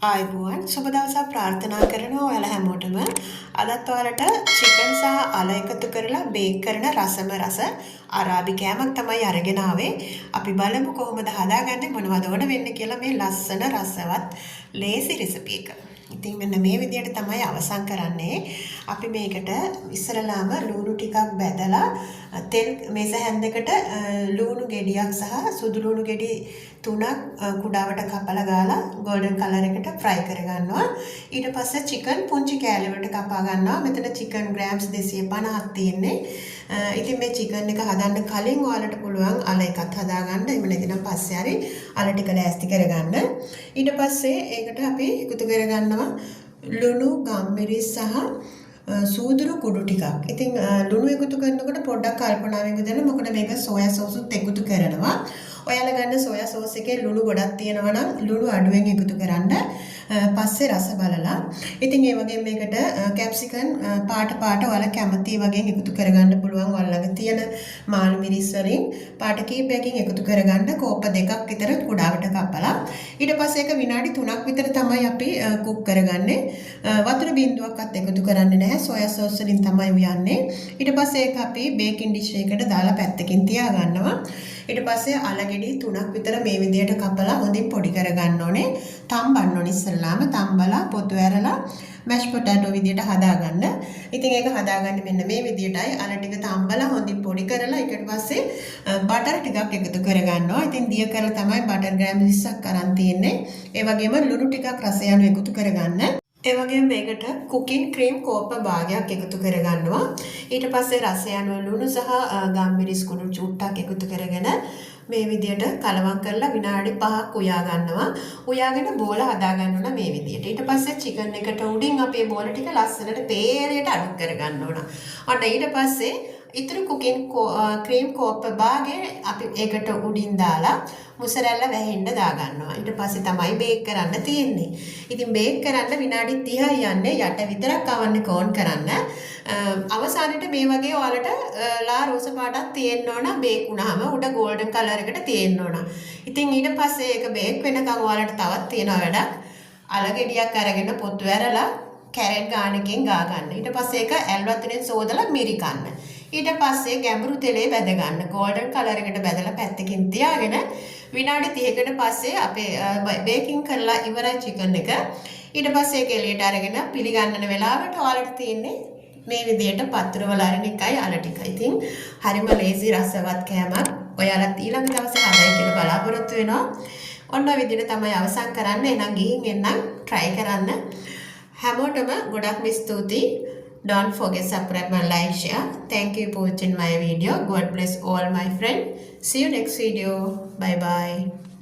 ආයුබෝවන් සුබ දවසක් ප්‍රාර්ථනා කරනවා ඔයාලා හැමෝටම. අදත් ඔයාලට චිකන් සහ අල එකතු කරලා බේක් කරන රසම රස අරාබි කෑමක් තමයි අරගෙන ආවේ. අපි බලමු කොහොමද හදාගන්නේ මොනවද ඕන වෙන්නේ කියලා මේ ලස්සන රසවත් ලේසි රෙසිපි එක. ඉතින් මෙන්න මේ විදිහට තමයි අවසන් කරන්නේ. අපි මේකට ඉස්සරලාම ලුණු ටිකක් බැදලා තෙල් මේස හැන්දකට ලුණු ගෙඩියක් සහ සුදු ලුණු ගෙඩි 3ක් කුඩාවට කපලා ගාලා golden color එකට fry කරගන්නවා. ඊට පස්සේ chicken පුංචි කෑලි වලට කපා ගන්නවා. මෙතන chicken grams 250ක් තියෙන්නේ. ඉතින් මේ chicken එක හදන්න කලින් ඔයාලට පුළුවන් අල එකත් හදාගන්න. එහෙම නැතිනම් පස්සේ හරි අල ටික ලෑස්ති කරගන්න. ඊට පස්සේ ඒකට අපි එකතු කරගන්නවා ලුණු, ගම්මිරිස් සහ සූදුරු කුඩු ටිකක්. ඉතින් ලුණු එකතු කරනකොට පොඩ්ඩක් කල්පනාවෙන් යොදන්න. මොකද මේක සෝයා සෝස් උත් එකතු කරනවා. ඔයාලා ගන්න සෝයා සෝස් එකේ ලුණු ගොඩක් තියෙනවා නම් ලුණු අඩුවෙන් එකතු කරන්න. පස්සේ රස බලලා. ඉතින් ඒ වගේම මේකට කැප්සිකම් පාට ඔයාලා කැමති වගේ එකතු කරගන්න පුළුවන්. ඔයාලගේ තියෙන මාළු මිරිස් වලින් පාට කීපයකින් එකතු කරගන්න කෝප දෙකක් විතර කුඩාවට කපලා. ඊට පස්සේ ඒක විනාඩි 3ක් විතර තමයි අපි කුක් කරගන්නේ. වතුර බින්දුවක්වත් එකතු කරන්නේ නැහැ. සෝයා සෝස් වලින් තමයි උයන්නේ. ඊට පස්සේ ඒක අපි බේකින් ඩිෂ් එකකට දාලා පැත්තකින් තියා ගන්නවා. ඊට පස්සේ අල ගෙඩි 3ක් විතර මේ විදිහට කපලා හොඳින් පොඩි කරගන්න ඕනේ. තම්බන්න ඕනේ ඉස්සෙල්ලාම තම්බලා පොතු ඇරලා මැෂ් පොටැටෝ විදිහට හදාගන්න. ඉතින් ඒක හදාගන්නේ මෙන්න මේ විදිහටයි. අල ටික තම්බලා හොඳින් පොඩි කරලා ඊට පස්සේ බටර් ටිකක් එකතු කරගන්නවා. ඉතින් දිය කරලා තමයි බටර් ග්‍රෑම් 20ක් අරන් තියෙන්නේ. ඒ වගේම ලුණු ටිකක් රස යනු එකතු කරගන්න. ඒ වගේම මේකට කුකින් ක්‍රීම් කෝප භාගයක් එකතු කරගන්නවා. ඊට පස්සේ රස යන ලුණු සහ ගම්මිරිස් කුඩු චුට්ටක් එකතු කරගෙන මේ විදියට කලවම් කරලා විනාඩි 5ක් උයා ගන්නවා. උයාගෙන බෝල හදා ගන්න ඕන මේ විදියට. ඊට පස්සේ චිකන් එකට උඩින් අපි මේ බෝල ටික ලස්සනට පේරයට අඩු කරගන්න ඕන. අන්න ඊට පස්සේ ඉතුරු කුකින් ක්‍රීම් කෝප භාගය අපි ඒකට උඩින් දාලා මුසරැල්ල වැහෙන්න දාගන්නවා. ඊට පස්සේ තමයි බේක් කරන්න තියෙන්නේ. ඉතින් බේක් කරන්න විනාඩි 30යි යන්නේ. යට විතරක් අවන්න කෝන් කරන්න. අවසානයේ මේ වගේ ඔයාලට ලා රෝස පාටක් තියෙන්න ඕන. බේක් වුණාම උඩ golden color එකට තියෙන්න ඕන. ඉතින් ඊට පස්සේ ඒක බේක් වෙනකන් ඔයාලට තවත් තියෙන වැඩක්. අල ගෙඩියක් අරගෙන පොතු ඇරලා කැරට් ගානකින් ගා ගන්න. ඊට පස්සේ ඒක ඇල් වතුරෙන් සෝදලා මිරි කන්න. ඊට පස්සේ ගැඹුරු තෙලේ බැද ගන්න. golden color එකට බැදලා පැත්තකින් තියාගෙන විනාඩි 30කට පස්සේ අපේ බේකින් කරලා ඉවරයි chicken එක. ඊට පස්සේ ඒක එළියට අරගෙන පිළිගන්නන වෙලාවට ඔයාලට තියෙන්නේ මේ විදියට පත්‍ර වල අරින එකයි අල ටිකයි. ඉතින් හරිම ලේසි රසවත් කෑමක්. ඔයාලත් ඊළඟ දවසේ හදයි කියලා බලාපොරොත්තු වෙනවා. ඔන්න ඔය විදිහට තමයි අවසන් කරන්න. එහෙනම් ගිහින් එන්නම් try කරන්න. හැමෝටම ගොඩක්ම ස්තුතියි. Don't forget subscribe and like share. Thank you for watching my video. God bless all my friends. See you next video. Bye bye.